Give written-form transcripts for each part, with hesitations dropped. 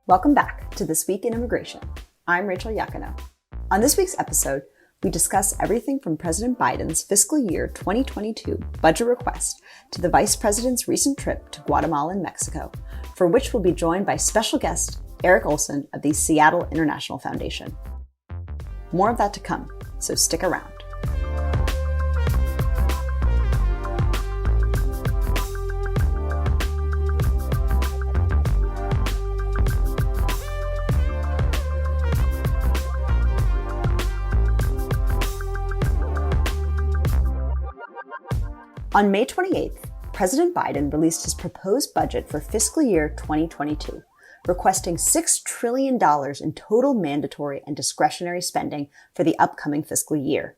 Welcome back to This Week in Immigration. I'm Rachel Iacono. On this week's episode, we discuss everything from President Biden's fiscal year 2022 budget request to the Vice President's recent trip to Guatemala and Mexico, for which we'll be joined by special guest Eric Olson of the Seattle International Foundation. More of that to come, so stick around. On May 28th, President Biden released his proposed budget for fiscal year 2022, requesting $6 trillion in total mandatory and discretionary spending for the upcoming fiscal year.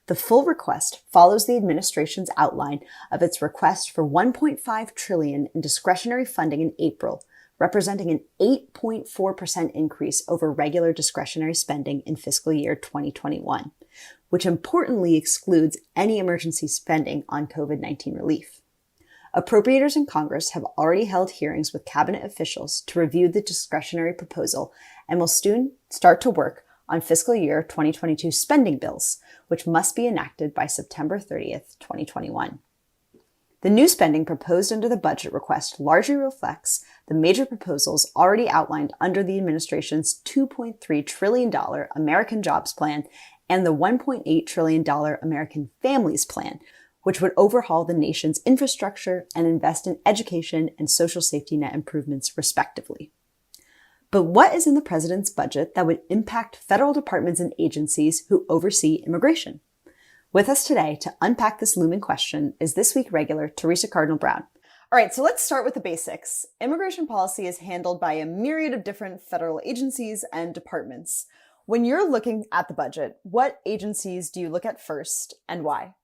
The full request follows the administration's outline of its request for $1.5 trillion in discretionary funding in April, representing an 8.4% increase over regular discretionary spending in fiscal year 2021, which importantly excludes any emergency spending on COVID-19 relief. Appropriators in Congress have already held hearings with cabinet officials to review the discretionary proposal and will soon start to work on fiscal year 2022 spending bills, which must be enacted by September 30th, 2021. The new spending proposed under the budget request largely reflects the major proposals already outlined under the administration's $2.3 trillion American Jobs Plan and the $1.8 trillion American Families Plan, which would overhaul the nation's infrastructure and invest in education and social safety net improvements, respectively. But what is in the president's budget that would impact federal departments and agencies who oversee immigration? With us today to unpack this looming question is This Week regular Teresa Cardinal Brown. All right, so let's start with the basics. Immigration policy is handled by a myriad of different federal agencies and departments. When you're looking at the budget, what agencies do you look at first and why?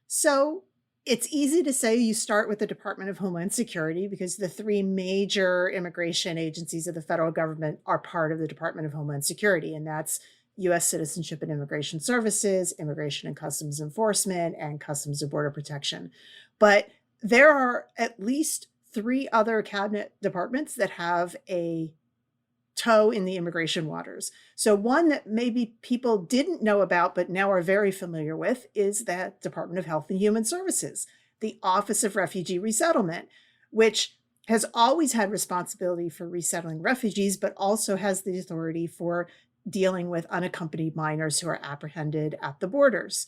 So it's easy to say you start with the Department of Homeland Security because the three major immigration agencies of the federal government are part of the Department of Homeland Security, and that's U.S. Citizenship and Immigration Services, Immigration and Customs Enforcement, and Customs and Border Protection. But there are at least three other cabinet departments that have a toe in the immigration waters. So one that maybe people didn't know about but now are very familiar with is that Department of Health and Human Services, the Office of Refugee Resettlement, which has always had responsibility for resettling refugees, but also has the authority for dealing with unaccompanied minors who are apprehended at the borders.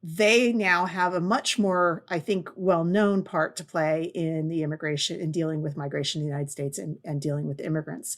They now have a much more, I think, well-known part to play in the immigration, in dealing with migration in the United States and dealing with immigrants.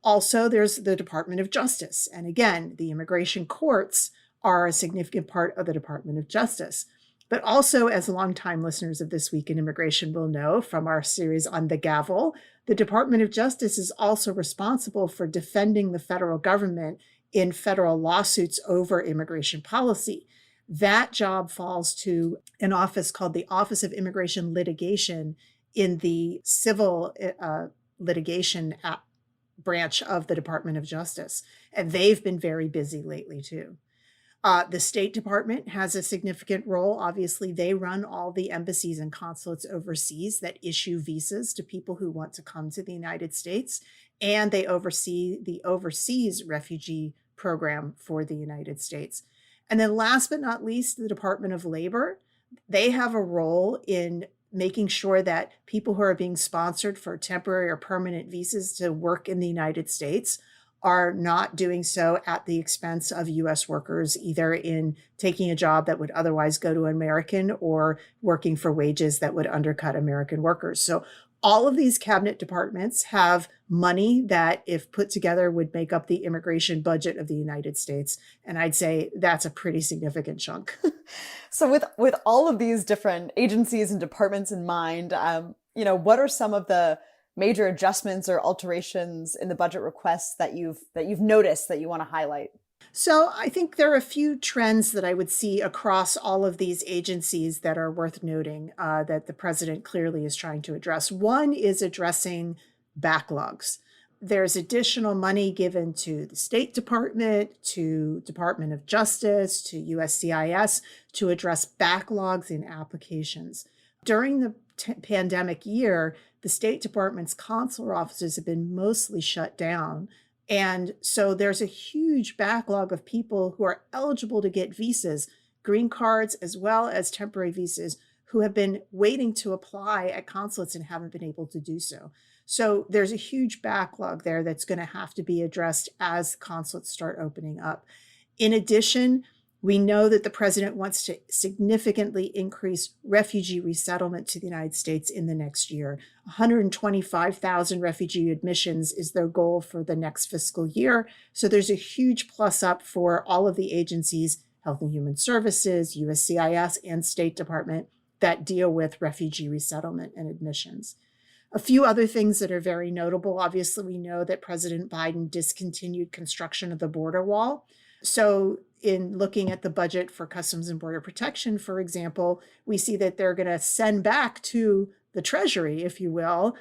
Also, there's the Department of Justice. And again, the immigration courts are a significant part of the Department of Justice. But also, as longtime listeners of This Week in Immigration will know from our series on the gavel, the Department of Justice is also responsible for defending the federal government in federal lawsuits over immigration policy. That job falls to an office called the Office of Immigration Litigation in the civil litigation branch of the Department of Justice. And they've been very busy lately too. The State Department has a significant role. Obviously, they run all the embassies and consulates overseas that issue visas to people who want to come to the United States. And they oversee the overseas refugee program for the United States. And then last but not least, the Department of Labor. They have a role in making sure that people who are being sponsored for temporary or permanent visas to work in the United States are not doing so at the expense of U.S. workers, either in taking a job that would otherwise go to an American or working for wages that would undercut American workers. So all of these cabinet departments have money that, if put together, would make up the immigration budget of the United States. And I'd say that's a pretty significant chunk. So with all of these different agencies and departments in mind, what are some of the major adjustments or alterations in the budget requests that you've noticed that you want to highlight? So I think there are a few trends that I would see across all of these agencies that are worth noting that the president clearly is trying to address. One is addressing backlogs. There's additional money given to the State Department, to Department of Justice, to USCIS to address backlogs in applications. During the pandemic year, the State Department's consular offices have been mostly shut down. And so there's a huge backlog of people who are eligible to get visas, green cards, as well as temporary visas, who have been waiting to apply at consulates and haven't been able to do so. So there's a huge backlog there that's going to have to be addressed as consulates start opening up. In addition, we know that the president wants to significantly increase refugee resettlement to the United States in the next year. 125,000 refugee admissions is their goal for the next fiscal year. So there's a huge plus up for all of the agencies, Health and Human Services, USCIS, and State Department, that deal with refugee resettlement and admissions. A few other things that are very notable. Obviously, we know that President Biden discontinued construction of the border wall. So in looking at the budget for Customs and Border Protection, for example, we see that they're going to send back to the Treasury, if you will,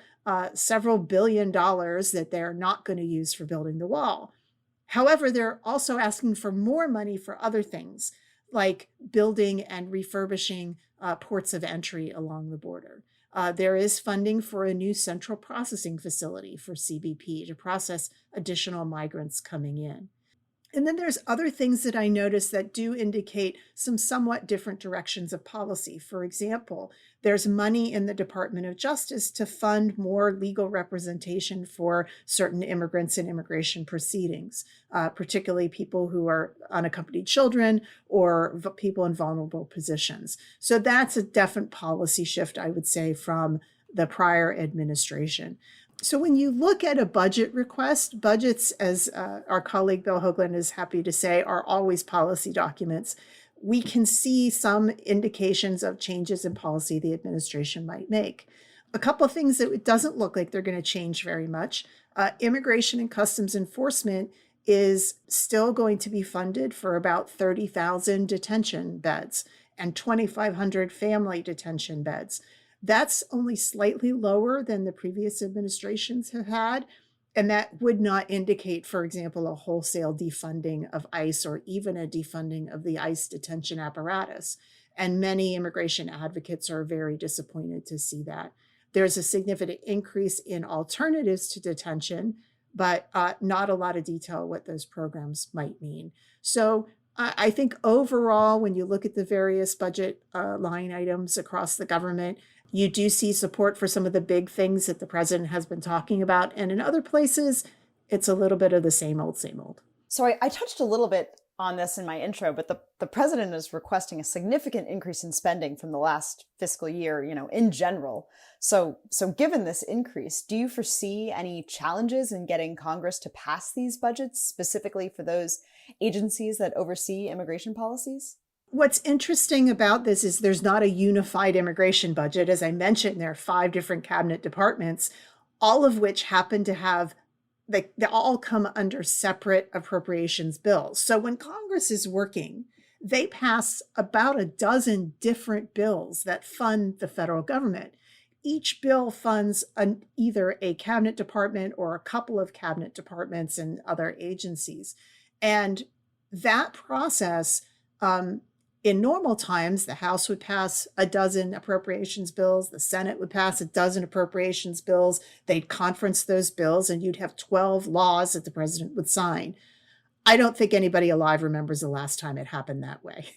several $billions that they're not going to use for building the wall. However, they're also asking for more money for other things, like building and refurbishing ports of entry along the border. There is funding for a new central processing facility for CBP to process additional migrants coming in. And then there's other things that I noticed that do indicate some somewhat different directions of policy. For example, there's money in the Department of Justice to fund more legal representation for certain immigrants in immigration proceedings, particularly people who are unaccompanied children or people in vulnerable positions. So that's a definite policy shift, I would say, from the prior administration. So when you look at a budget request, budgets, as our colleague Bill Hoagland is happy to say, are always policy documents. We can see some indications of changes in policy the administration might make. A couple of things that it doesn't look like they're going to change very much. Immigration and Customs Enforcement is still going to be funded for about 30,000 detention beds and 2,500 family detention beds. That's only slightly lower than the previous administrations have had. And that would not indicate, for example, a wholesale defunding of ICE or even a defunding of the ICE detention apparatus. And many immigration advocates are very disappointed to see that. There's a significant increase in alternatives to detention, but not a lot of detail what those programs might mean. So I think overall, when you look at the various budget line items across the government, you do see support for some of the big things that the president has been talking about. And in other places, it's a little bit of the same old, same old. So I touched a little bit on this in my intro, but the president is requesting a significant increase in spending from the last fiscal year, in general. So given this increase, do you foresee any challenges in getting Congress to pass these budgets, specifically for those agencies that oversee immigration policies? What's interesting about this is there's not a unified immigration budget. As I mentioned, there are 5 different cabinet departments, all of which happen to have, they all come under separate appropriations bills. So when Congress is working, they pass about a dozen different bills that fund the federal government. Each bill funds either a cabinet department or a couple of cabinet departments and other agencies. And that process, in normal times, the House would pass a dozen appropriations bills. The Senate would pass a dozen appropriations bills. They'd conference those bills, and you'd have 12 laws that the president would sign. I don't think anybody alive remembers the last time it happened that way.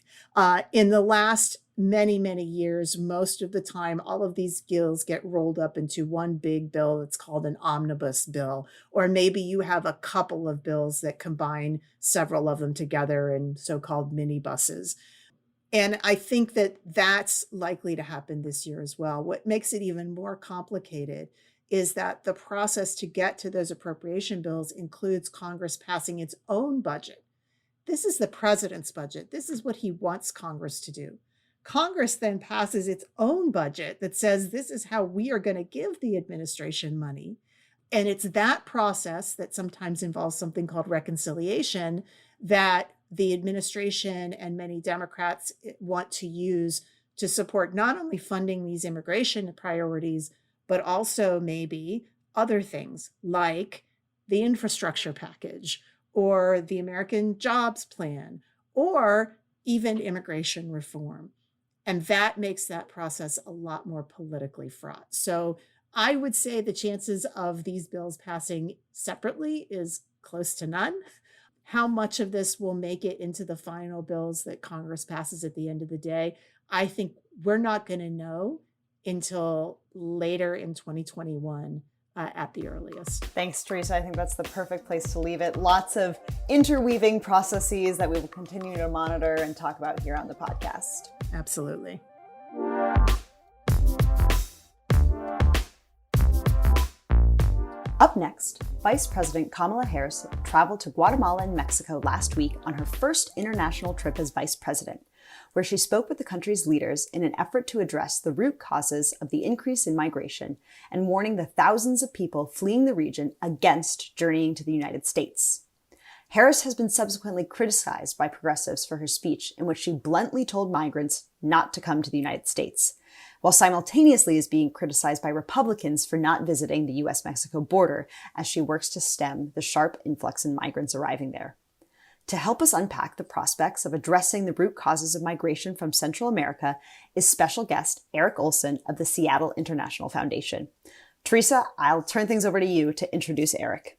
In the last many, many years, most of the time, all of these bills get rolled up into one big bill that's called an omnibus bill. Or maybe you have a couple of bills that combine several of them together in so-called minibuses. And I think that that's likely to happen this year as well. What makes it even more complicated is that the process to get to those appropriation bills includes Congress passing its own budget. This is the president's budget. This is what he wants Congress to do. Congress then passes its own budget that says this is how we are going to give the administration money. And it's that process that sometimes involves something called reconciliation that the administration and many Democrats want to use to support not only funding these immigration priorities, but also maybe other things like the infrastructure package or the American Jobs Plan or even immigration reform. And that makes that process a lot more politically fraught. So I would say the chances of these bills passing separately is close to none. How much of this will make it into the final bills that Congress passes at the end of the day, I think we're not going to know until later in 2021 at the earliest. Thanks, Teresa. I think that's the perfect place to leave it. Lots of interweaving processes that we will continue to monitor and talk about here on the podcast. Absolutely. Up next, Vice President Kamala Harris traveled to Guatemala and Mexico last week on her first international trip as vice president, where she spoke with the country's leaders in an effort to address the root causes of the increase in migration and warning the thousands of people fleeing the region against journeying to the United States. Harris has been subsequently criticized by progressives for her speech in which she bluntly told migrants not to come to the United States, while simultaneously is being criticized by Republicans for not visiting the U.S.-Mexico border as she works to stem the sharp influx in migrants arriving there. To help us unpack the prospects of addressing the root causes of migration from Central America is special guest Eric Olson of the Seattle International Foundation. Teresa, I'll turn things over to you to introduce Eric.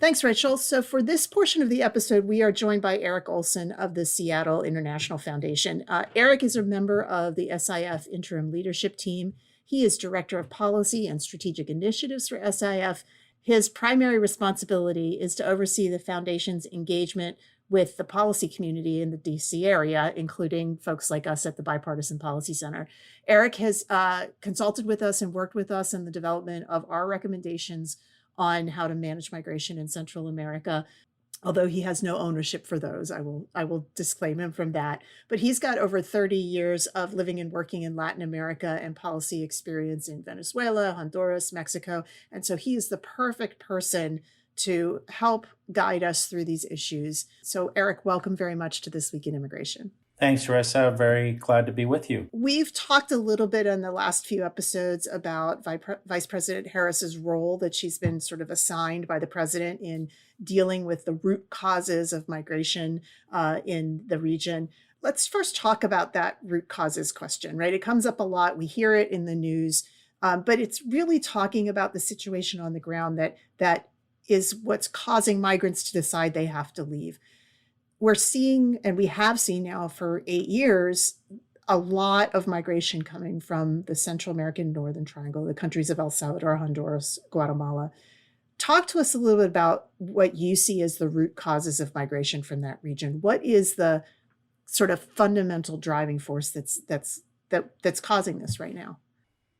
Thanks, Rachel. So for this portion of the episode, we are joined by Eric Olson of the Seattle International Foundation. Eric is a member of the SIF Interim Leadership Team. He is Director of Policy and Strategic Initiatives for SIF. His primary responsibility is to oversee the foundation's engagement with the policy community in the DC area, including folks like us at the Bipartisan Policy Center. Eric has consulted with us and worked with us in the development of our recommendations on how to manage migration in Central America, although he has no ownership for those. I will disclaim him from that. But he's got over 30 years of living and working in Latin America and policy experience in Venezuela, Honduras, Mexico. And so he is the perfect person to help guide us through these issues. So Eric, welcome very much to This Week in Immigration. Thanks, Teresa. Very glad to be with you. We've talked a little bit in the last few episodes about Vice President Harris's role that she's been sort of assigned by the president in dealing with the root causes of migration in the region. Let's first talk about that root causes question, right? It comes up a lot. We hear it in the news, but it's really talking about the situation on the ground that is what's causing migrants to decide they have to leave. We're seeing, and we have seen now for 8 years, a lot of migration coming from the Central American Northern Triangle, the countries of El Salvador, Honduras, Guatemala. Talk to us a little bit about what you see as the root causes of migration from that region. What is the sort of fundamental driving force that's causing this right now?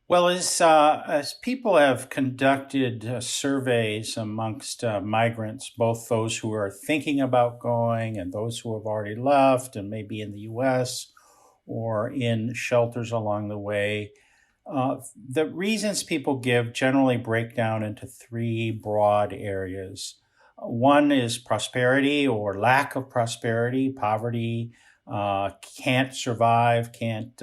Well, as people have conducted surveys amongst migrants, both those who are thinking about going and those who have already left and maybe in the U.S. or in shelters along the way, the reasons people give generally break down into three broad areas. One is prosperity or lack of prosperity, poverty, can't survive, can't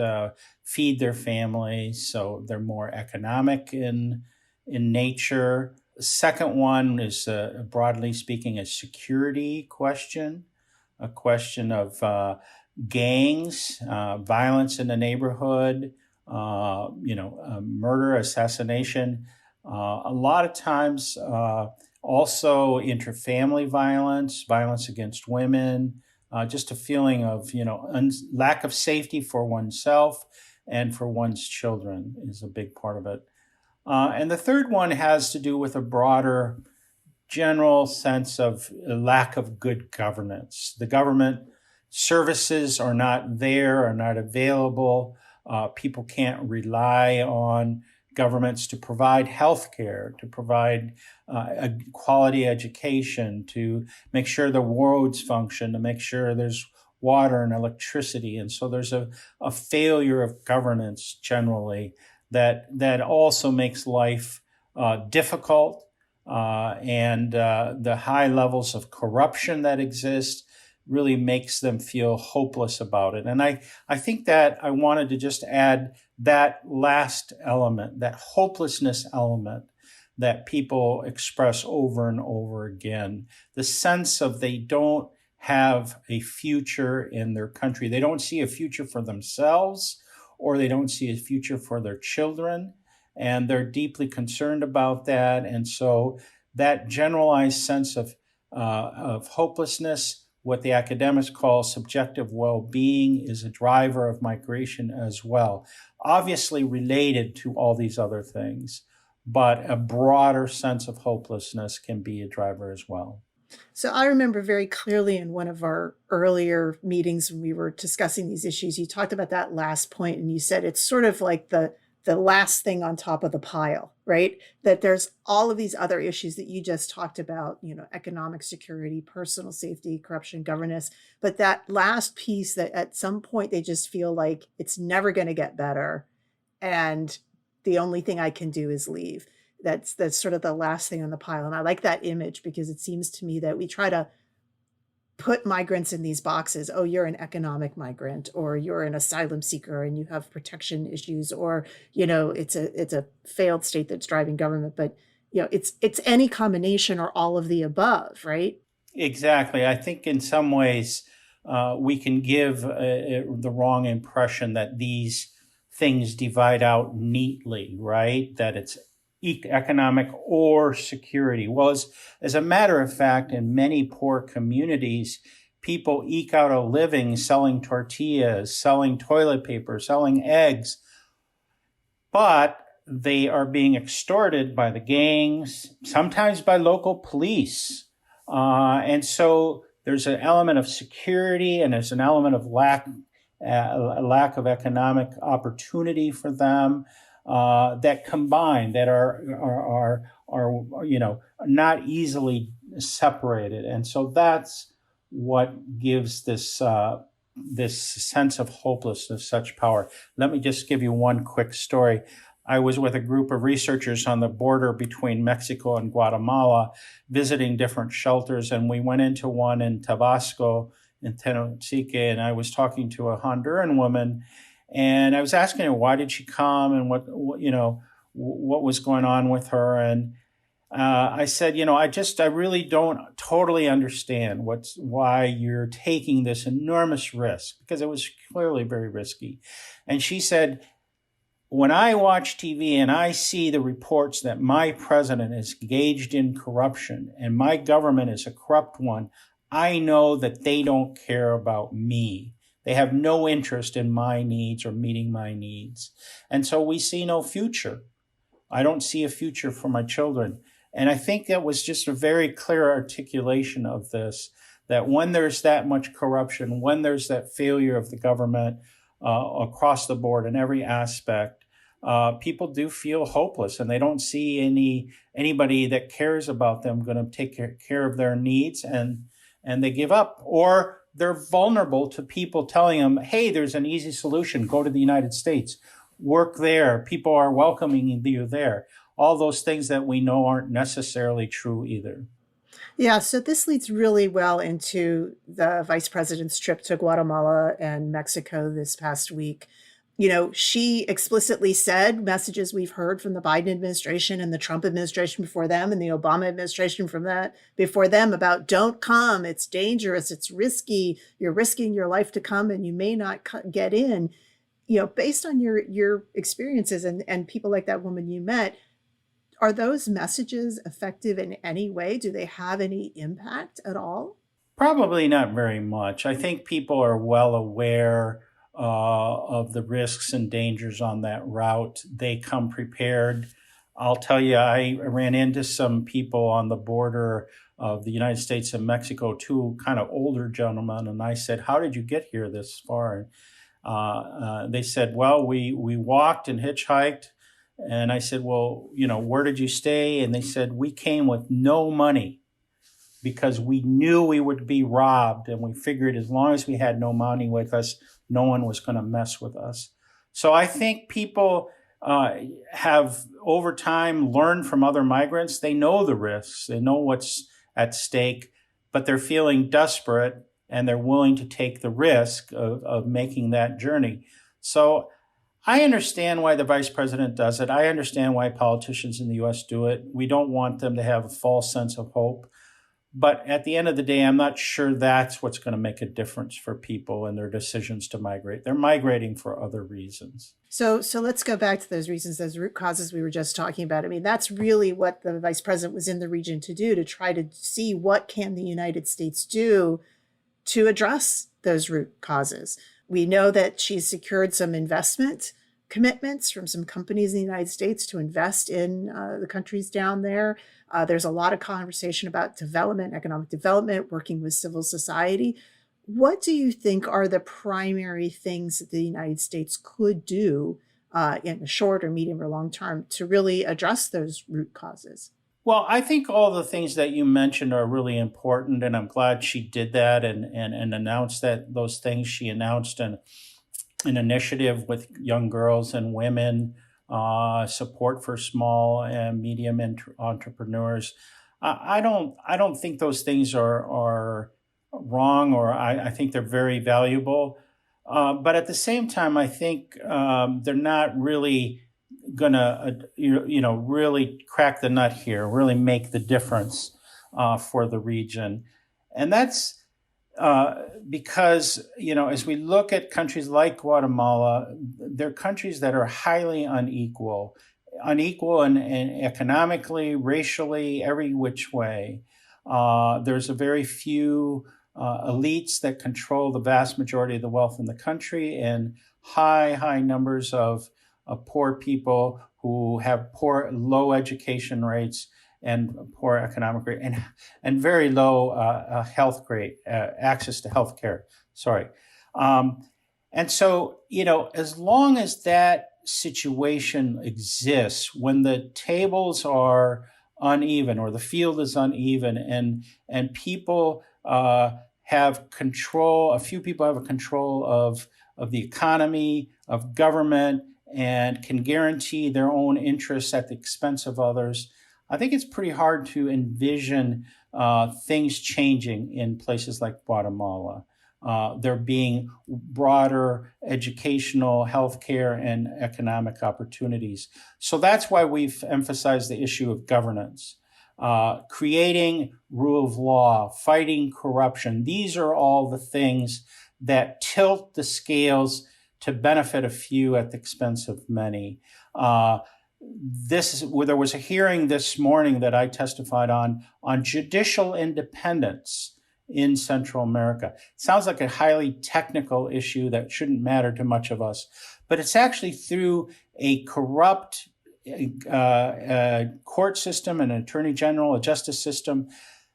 feed their families, so they're more economic in nature. The second one is, broadly speaking, a security question, a question of gangs, violence in the neighborhood, murder, assassination. A lot of times, also interfamily violence, violence against women, just a feeling of, lack of safety for oneself and for one's children is a big part of it. And the third one has to do with a broader general sense of lack of good governance. The government services are not there, are not available. People can't rely on governments to provide health care, to provide a quality education, to make sure the roads function, to make sure there's water and electricity. And so there's a failure of governance generally that also makes life difficult. And the high levels of corruption that exist really makes them feel hopeless about it. And I think that I wanted to just add that last element, that hopelessness element that people express over and over again, the sense of they don't have a future in their country. They don't see a future for themselves or they don't see a future for their children, and they're deeply concerned about that. And so that generalized sense of hopelessness, what the academics call subjective well-being, is a driver of migration as well. Obviously related to all these other things, but a broader sense of hopelessness can be a driver as well. So I remember very clearly in one of our earlier meetings when we were discussing these issues, you talked about that last point and you said it's sort of like the last thing on top of the pile, right? That there's all of these other issues that you just talked about, economic security, personal safety, corruption, governance. But that last piece that at some point they just feel like it's never going to get better. And the only thing I can do is leave. That's sort of the last thing on the pile. And I like that image because it seems to me that we try to put migrants in these boxes. Oh, you're an economic migrant, or you're an asylum seeker and you have protection issues, or, it's a failed state that's driving government. But, it's any combination or all of the above, right? Exactly. I think in some ways we can give the wrong impression that these things divide out neatly, right? That it's economic or security. Well, as a matter of fact, in many poor communities, people eke out a living selling tortillas, selling toilet paper, selling eggs, but they are being extorted by the gangs, sometimes by local police. And so there's an element of security and there's an element of lack of economic opportunity for them. That combine, that are not easily separated, and so that's what gives this sense of hopelessness such power. Let me just give you one quick story. I was with a group of researchers on the border between Mexico and Guatemala, visiting different shelters, and we went into one in Tabasco, in Tenosique, and I was talking to a Honduran woman. And I was asking her, why did she come and what was going on with her? And I said, I really don't totally understand why you're taking this enormous risk, because it was clearly very risky. And she said, when I watch TV and I see the reports that my president is engaged in corruption and my government is a corrupt one, I know that they don't care about me. They have no interest in my needs or meeting my needs. And so we see no future. I don't see a future for my children. And I think that was just a very clear articulation of this, that when there's that much corruption, when there's that failure of the government across the board in every aspect, people do feel hopeless and they don't see anybody that cares about them going to take care of their needs, and they give up. Or they're vulnerable to people telling them, hey, there's an easy solution. Go to the United States. Work there. People are welcoming you there. All those things that we know aren't necessarily true either. Yeah, so this leads really well into the vice president's trip to Guatemala and Mexico this past week. She explicitly said messages we've heard from the Biden administration and the Trump administration before them and the Obama administration before them about don't come, it's dangerous, it's risky, you're risking your life to come and you may not get in. Based on your experiences and people like that woman you met, are those messages effective in any way? Do they have any impact at all? Probably not very much. I think people are well aware of the risks and dangers on that route. They come prepared. I'll tell you, I ran into some people on the border of the United States and Mexico, two kind of older gentlemen, and I said, how did you get here this far? They said, well, we walked and hitchhiked. And I said, well, where did you stay? And they said, we came with no money because we knew we would be robbed. And we figured as long as we had no money with us, no one was going to mess with us. So I think people have over time learned from other migrants. They know the risks. They know what's at stake, but they're feeling desperate and they're willing to take the risk of making that journey. So I understand why the vice president does it. I understand why politicians in the U.S. do it. We don't want them to have a false sense of hope. But at the end of the day, I'm not sure that's what's going to make a difference for people and their decisions to migrate. They're migrating for other reasons. So let's go back to those reasons, those root causes we were just talking about. I mean, that's really what the vice president was in the region to do, to try to see what can the United States do to address those root causes. We know that she's secured some investment commitments from some companies in the United States to invest in the countries down there. There's a lot of conversation about development, economic development, working with civil society. What do you think are the primary things that the United States could do in the short or medium or long term to really address those root causes? Well, I think all the things that you mentioned are really important, and I'm glad she did that and announced that those things. She announced an initiative with young girls and women, support for small and medium entrepreneurs. I don't think those things are wrong, or I think they're very valuable. But at the same time, I think they're not really gonna really crack the nut here, really make the difference for the region. And that's because, as we look at countries like Guatemala, they're countries that are highly unequal and economically, racially, every which way. There's a very few elites that control the vast majority of the wealth in the country, and high numbers of poor people who have low education rates and poor economic rate and very low health rate, access to health care. And so, as long as that situation exists, when the tables are uneven or the field is uneven and people have control, a few people have a control of the economy, of government, and can guarantee their own interests at the expense of others, I think it's pretty hard to envision things changing in places like Guatemala. There being broader educational, healthcare, and economic opportunities. So that's why we've emphasized the issue of governance, creating rule of law, fighting corruption. These are all the things that tilt the scales to benefit a few at the expense of many. There was a hearing this morning that I testified on judicial independence in Central America. It sounds like a highly technical issue that shouldn't matter to much of us, but it's actually through a corrupt court system, an attorney general, a justice system,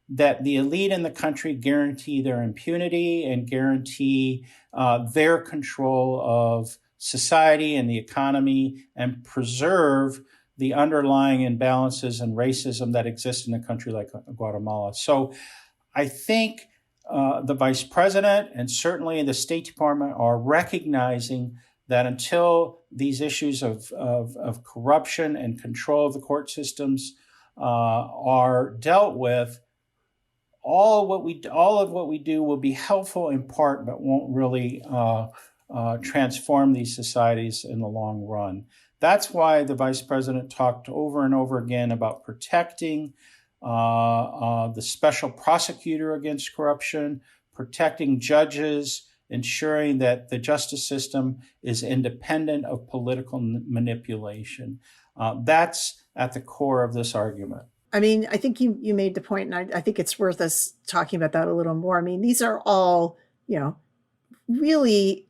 that the elite in the country guarantee their impunity and guarantee their control of society and the economy and preserve the underlying imbalances and racism that exist in a country like Guatemala. So I think the vice president and certainly the State Department are recognizing that until these issues of corruption and control of the court systems are dealt with, all of what we do will be helpful in part, but won't really transform these societies in the long run. That's why the vice president talked over and over again about protecting the special prosecutor against corruption, protecting judges, ensuring that the justice system is independent of political manipulation. That's at the core of this argument. I mean, I think you made the point, and I think it's worth us talking about that a little more. I mean, these are all, really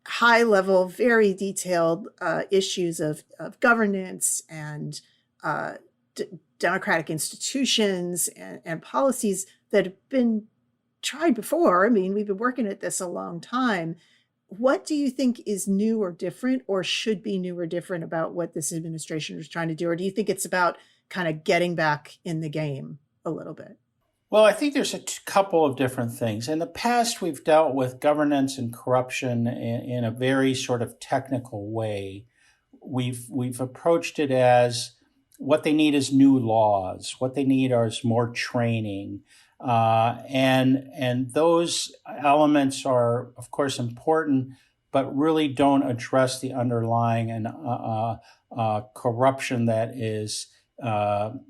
high level, very detailed issues of governance and democratic institutions and policies that have been tried before. I mean, we've been working at this a long time. What do you think is new or different, or should be new or different about what this administration is trying to do? Or do you think it's about kind of getting back in the game a little bit? Well, I think there's a couple of different things. In the past, we've dealt with governance and corruption in a very sort of technical way. We've approached it as what they need is new laws. What they need is more training. And those elements are, of course, important, but really don't address the underlying and corruption that is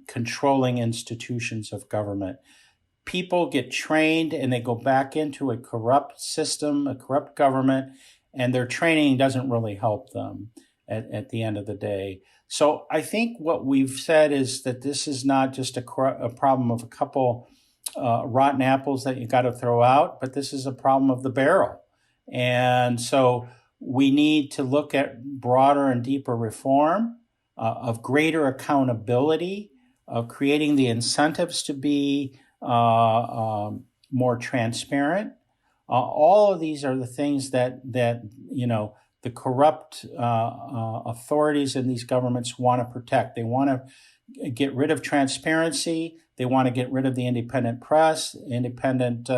controlling institutions of government. people get trained and they go back into a corrupt system, a corrupt government, and their training doesn't really help them at the end of the day. So I think what we've said is that this is not just a problem of a couple rotten apples that you got to throw out, but this is a problem of the barrel. And so we need to look at broader and deeper reform, of greater accountability, of creating the incentives to be more transparent. All of these are the things that the corrupt authorities in these governments want to protect. They want to get rid of transparency. They want to get rid of the independent press, independent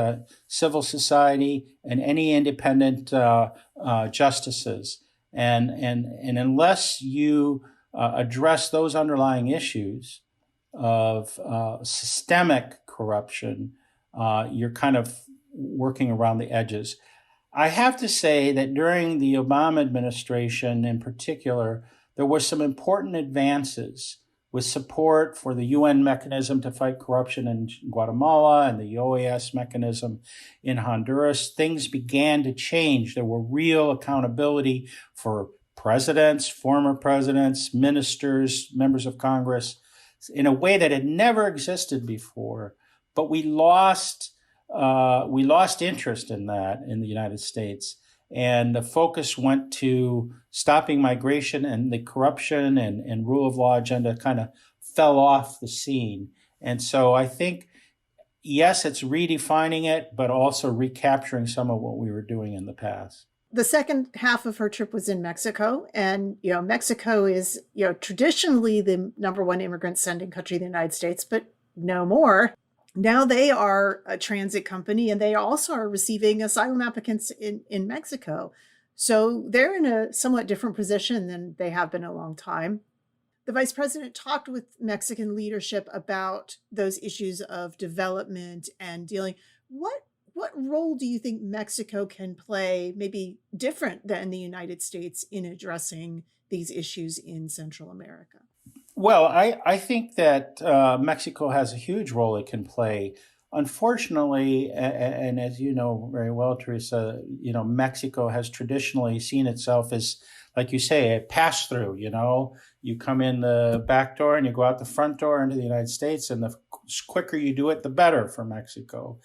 civil society, and any independent justices. And unless you address those underlying issues of systemic corruption, you're kind of working around the edges. I have to say that during the Obama administration in particular, there were some important advances with support for the UN mechanism to fight corruption in Guatemala and the OAS mechanism in Honduras. Things began to change. There were real accountability for presidents, former presidents, ministers, members of Congress in a way that had never existed before. But we lost interest in that in the United States. And the focus went to stopping migration, and the corruption and rule of law agenda kind of fell off the scene. And so I think, yes, it's redefining it, but also recapturing some of what we were doing in the past. The second half of her trip was in Mexico. And, Mexico is, traditionally the number one immigrant sending country in the United States, but no more. Now they are a transit company, and they also are receiving asylum applicants in Mexico. So they're in a somewhat different position than they have been a long time. The vice president talked with Mexican leadership about those issues of development and dealing. What role do you think Mexico can play, maybe different than the United States, in addressing these issues in Central America? Well, I think that Mexico has a huge role it can play. Unfortunately, and as you know very well, Teresa, Mexico has traditionally seen itself as, like you say, a pass-through. You come in the back door and you go out the front door into the United States, and the quicker you do it, the better for Mexico.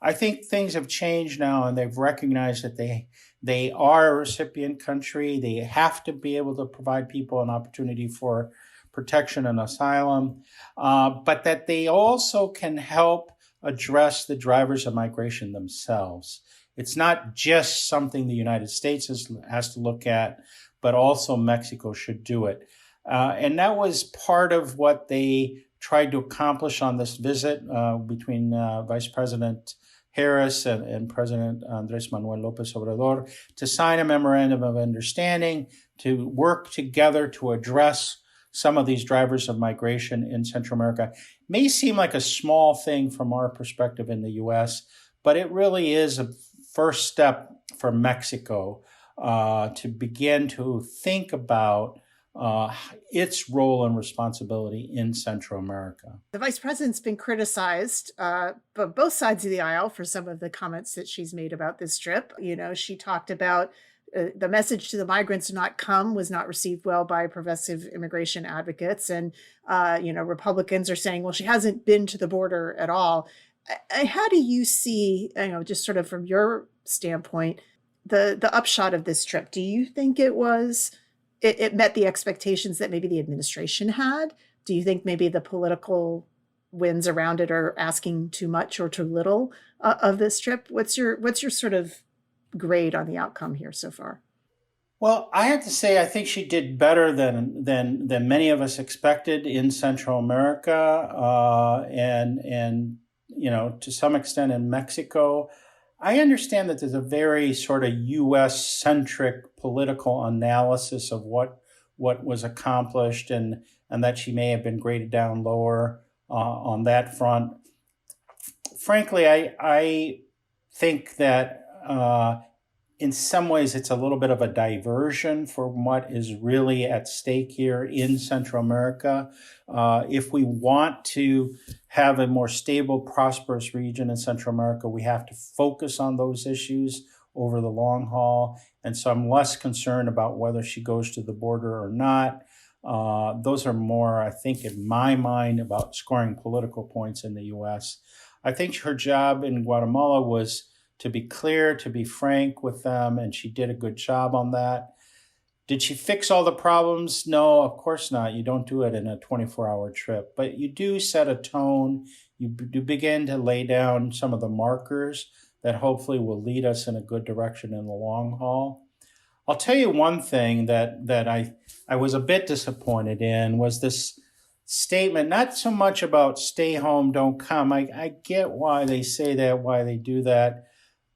I think things have changed now, and they've recognized that they are a recipient country. They have to be able to provide people an opportunity for protection and asylum, but that they also can help address the drivers of migration themselves. It's not just something the United States has to look at, but also Mexico should do it. And that was part of what they tried to accomplish on this visit between Vice President Harris and President Andrés Manuel López Obrador, to sign a memorandum of understanding to work together to address some of these drivers of migration in Central America. May seem like a small thing from our perspective in the U.S., but it really is a first step for Mexico to begin to think about its role and responsibility in Central America. The vice president's been criticized by both sides of the aisle for some of the comments that she's made about this trip. She talked about the message to the migrants to not come was not received well by progressive immigration advocates. And, Republicans are saying, well, she hasn't been to the border at all. How do you see, just sort of from your standpoint, the upshot of this trip? Do you think it met the expectations that maybe the administration had? Do you think maybe the political winds around it are asking too much or too little of this trip? What's your sort of grade on the outcome here so far? Well, I have to say, I think she did better than many of us expected in Central America, and to some extent in Mexico. I understand that there's a very sort of U.S.-centric political analysis of what was accomplished, and that she may have been graded down lower on that front. Frankly, I think that in some ways, it's a little bit of a diversion from what is really at stake here in Central America. If we want to have a more stable, prosperous region in Central America, we have to focus on those issues over the long haul. And so I'm less concerned about whether she goes to the border or not. Those are more, I think, in my mind, about scoring political points in the U.S. I think her job in Guatemala was to be clear, to be frank with them, and she did a good job on that. Did she fix all the problems? No, of course not. You don't do it in a 24-hour trip, but you do set a tone. You do begin to lay down some of the markers that hopefully will lead us in a good direction in the long haul. I'll tell you one thing that I was a bit disappointed in was this statement, not so much about stay home, don't come. I get why they say that, why they do that.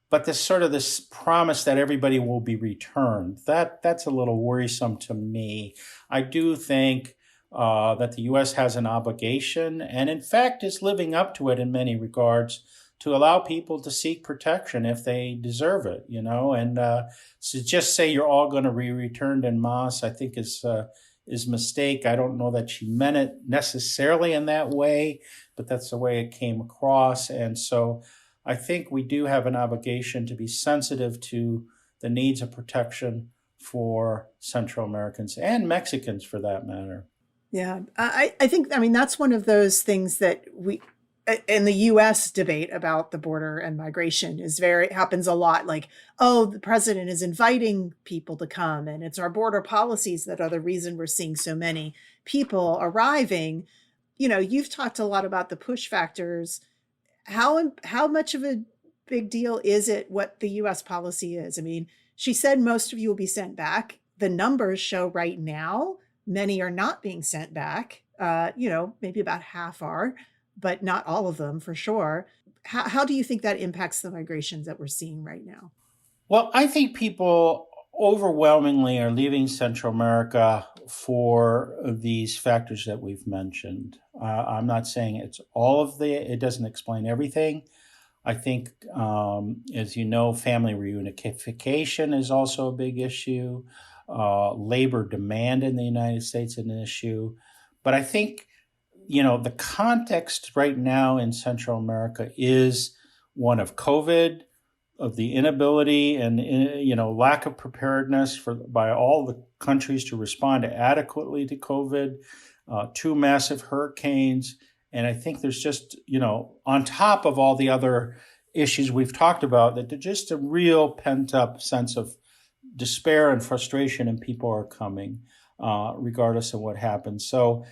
But this promise that everybody will be returned, that's a little worrisome to me. I do think that the U.S. has an obligation, and in fact is living up to it in many regards, to allow people to seek protection if they deserve it, and to just say you're all going to be returned en masse, I think is a mistake. I don't know that she meant it necessarily in that way, but that's the way it came across. And so I think we do have an obligation to be sensitive to the needs of protection for Central Americans and Mexicans for that matter. Yeah, I think, that's one of those things that we, in the U.S. debate about the border and migration happens a lot. Like, oh, the president is inviting people to come, and it's our border policies that are the reason we're seeing so many people arriving. You've talked a lot about the push factors. How much of a big deal is it what the U.S. policy is? She said most of you will be sent back. The numbers show right now many are not being sent back. Maybe about half are, but not all of them for sure. How do you think that impacts the migrations that we're seeing right now? Well, I think people overwhelmingly are leaving Central America for these factors that we've mentioned. I'm not saying it's it doesn't explain everything. I think, as you know, family reunification is also a big issue. Labor demand in the United States is an issue. But I think, the context right now in Central America is one of COVID, of the inability and lack of preparedness by all the countries to respond adequately to COVID, 2 massive hurricanes, and I think there's just on top of all the other issues we've talked about, that there's just a real pent up sense of despair and frustration, and people are coming regardless of what happens. So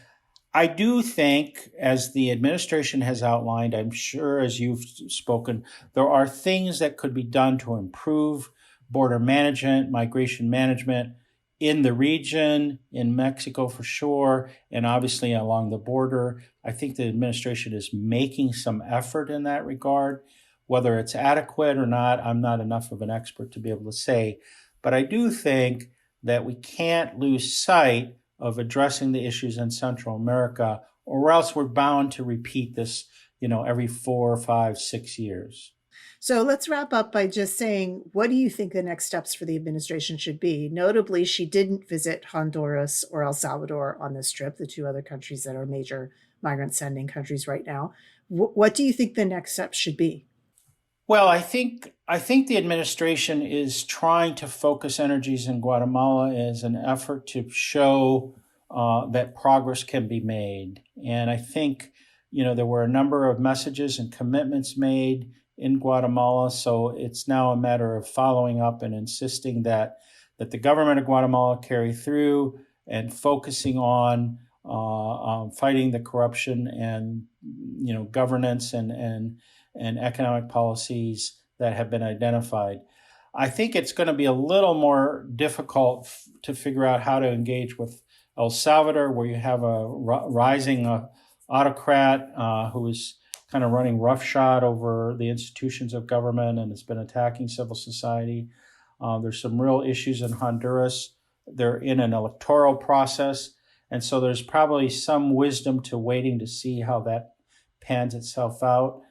I do think, as the administration has outlined, I'm sure as you've spoken, there are things that could be done to improve border management, migration management in the region, in Mexico for sure, and obviously along the border. I think the administration is making some effort in that regard. Whether it's adequate or not, I'm not enough of an expert to be able to say. But I do think that we can't lose sight of addressing the issues in Central America, or else we're bound to repeat this, every 4, 5, 6 years. So let's wrap up by just saying, what do you think the next steps for the administration should be? Notably, she didn't visit Honduras or El Salvador on this trip, the 2 other countries that are major migrant sending countries right now. What do you think the next steps should be? Well, I think the administration is trying to focus energies in Guatemala as an effort to show that progress can be made. And I think, there were a number of messages and commitments made in Guatemala. So it's now a matter of following up and insisting that the government of Guatemala carry through and focusing on fighting the corruption and, governance and economic policies that have been identified. I think it's going to be a little more difficult to figure out how to engage with El Salvador, where you have a rising autocrat who is kind of running roughshod over the institutions of government and has been attacking civil society. There's some real issues in Honduras. They're in an electoral process, and so there's probably some wisdom to waiting to see how that pans itself out.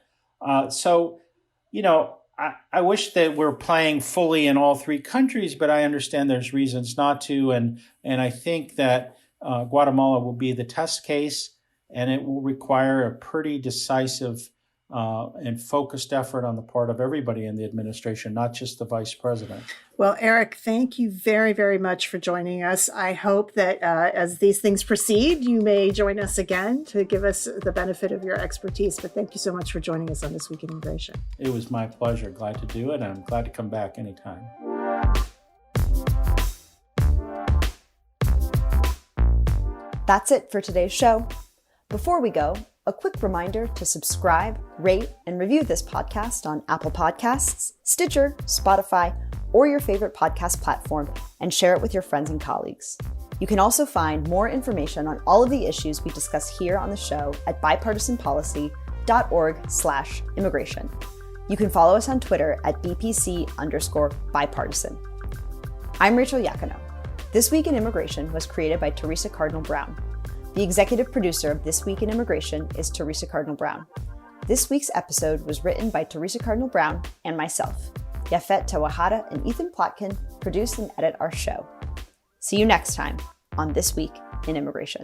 I wish that we're playing fully in all three countries, but I understand there's reasons not to. And I think that Guatemala will be the test case, and it will require a pretty decisive and focused effort on the part of everybody in the administration, not just the vice president. Well, Eric, thank you very, very much for joining us. I hope that as these things proceed, you may join us again to give us the benefit of your expertise. But thank you so much for joining us on This Week in Immigration. It was my pleasure. Glad to do it. And I'm glad to come back anytime. That's it for today's show. Before we go, a quick reminder to subscribe, rate, and review this podcast on Apple Podcasts, Stitcher, Spotify, or your favorite podcast platform, and share it with your friends and colleagues. You can also find more information on all of the issues we discuss here on the show at bipartisanpolicy.org/immigration. You can follow us on Twitter at BPC_bipartisan. I'm Rachel Yakino. This Week in Immigration was created by Teresa Cardinal Brown. The executive producer of This Week in Immigration is Teresa Cardinal Brown. This week's episode was written by Teresa Cardinal Brown and myself. Yafet Tawahara and Ethan Plotkin produce and edit our show. See you next time on This Week in Immigration.